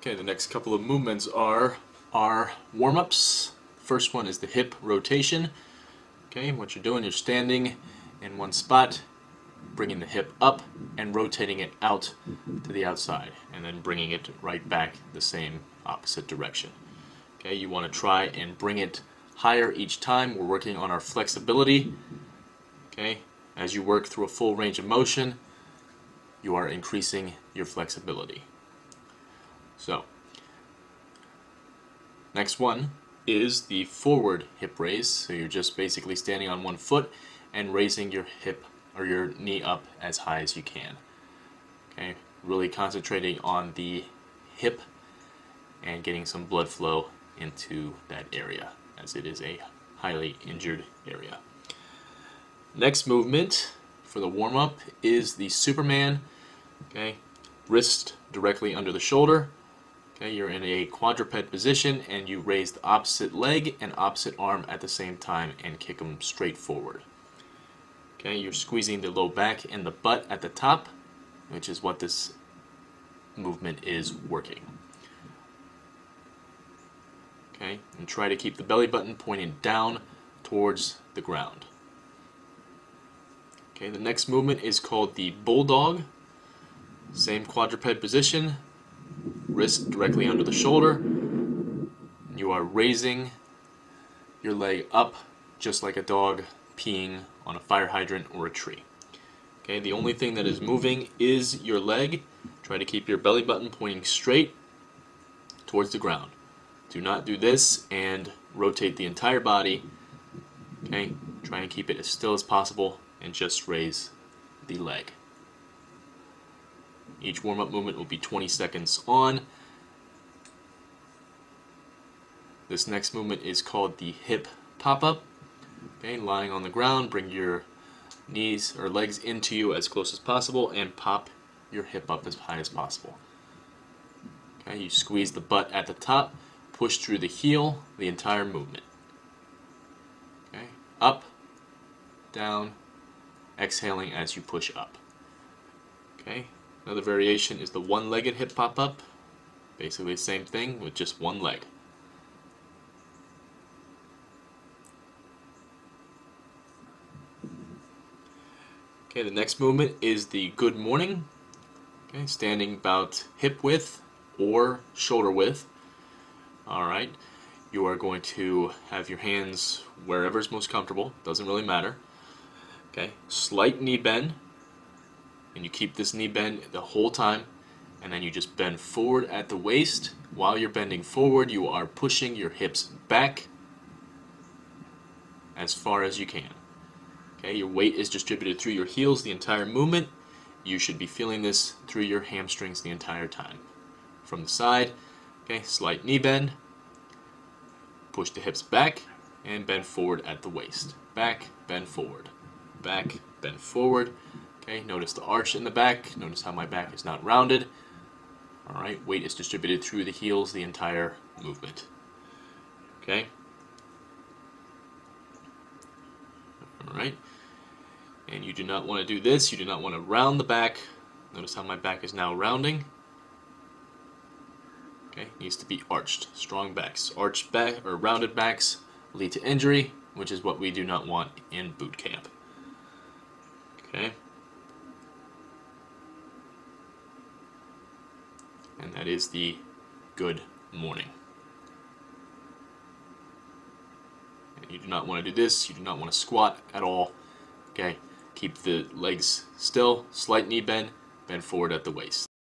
Okay, the next couple of movements are our warm-ups. First one is the hip rotation. Okay, what you're doing, you're standing in one spot, bringing the hip up and rotating it out to the outside, and then bringing it right back the same opposite direction. Okay, you want to try and bring it higher each time. We're working on our flexibility. Okay, as you work through a full range of motion, you are increasing your flexibility. So, next one is the forward hip raise. So you're just basically standing on one foot and raising your hip or your knee up as high as you can. Okay, really concentrating on the hip and getting some blood flow into that area, as it is a highly injured area. Next movement for the warm-up is the Superman. Okay, wrist directly under the shoulder. Okay, you're in a quadruped position and you raise the opposite leg and opposite arm at the same time and kick them straight forward. Okay, you're squeezing the low back and the butt at the top, which is what this movement is working. Okay, and try to keep the belly button pointing down towards the ground. Okay, the next movement is called the Bulldog. Same quadruped position, wrist directly under the shoulder. You are raising your leg up just like a dog peeing on a fire hydrant or a tree. Okay, the only thing that is moving is your leg. Try to keep your belly button pointing straight towards the ground. Do not do this and rotate the entire body. Okay, try and keep it as still as possible and just raise the leg. Each warm-up movement will be 20 seconds on. This next movement is called the hip pop-up. Okay, lying on the ground, bring your knees or legs into you as close as possible and pop your hip up as high as possible. Okay, you squeeze the butt at the top, push through the heel the entire movement. Okay, up, down, exhaling as you push up. Okay, another variation is the one-legged hip pop-up. Basically the same thing with just one leg. Okay, the next movement is the good morning. Okay, standing about hip width or shoulder width. Alright, you are going to have your hands wherever is most comfortable, doesn't really matter. Okay, slight knee bend, and you keep this knee bend the whole time, and then you just bend forward at the waist. While you're bending forward, you are pushing your hips back as far as you can. Okay, your weight is distributed through your heels the entire movement. You should be feeling this through your hamstrings the entire time. From the side, okay, slight knee bend, push the hips back, and bend forward at the waist. Back, bend forward. Back, bend forward. Okay, notice the arch in the back. Notice how my back is not rounded. Alright, weight is distributed through the heels the entire movement. Okay. Alright, and you do not want to do this. You do not want to round the back. Notice how my back is now rounding. Okay, needs to be arched. Strong backs. Arched back or rounded backs lead to injury, which is what we do not want in boot camp. Okay. And that is the good morning. And you do not want to do this. You do not want to squat at all. Okay. Keep the legs still. Slight knee bend. Bend forward at the waist.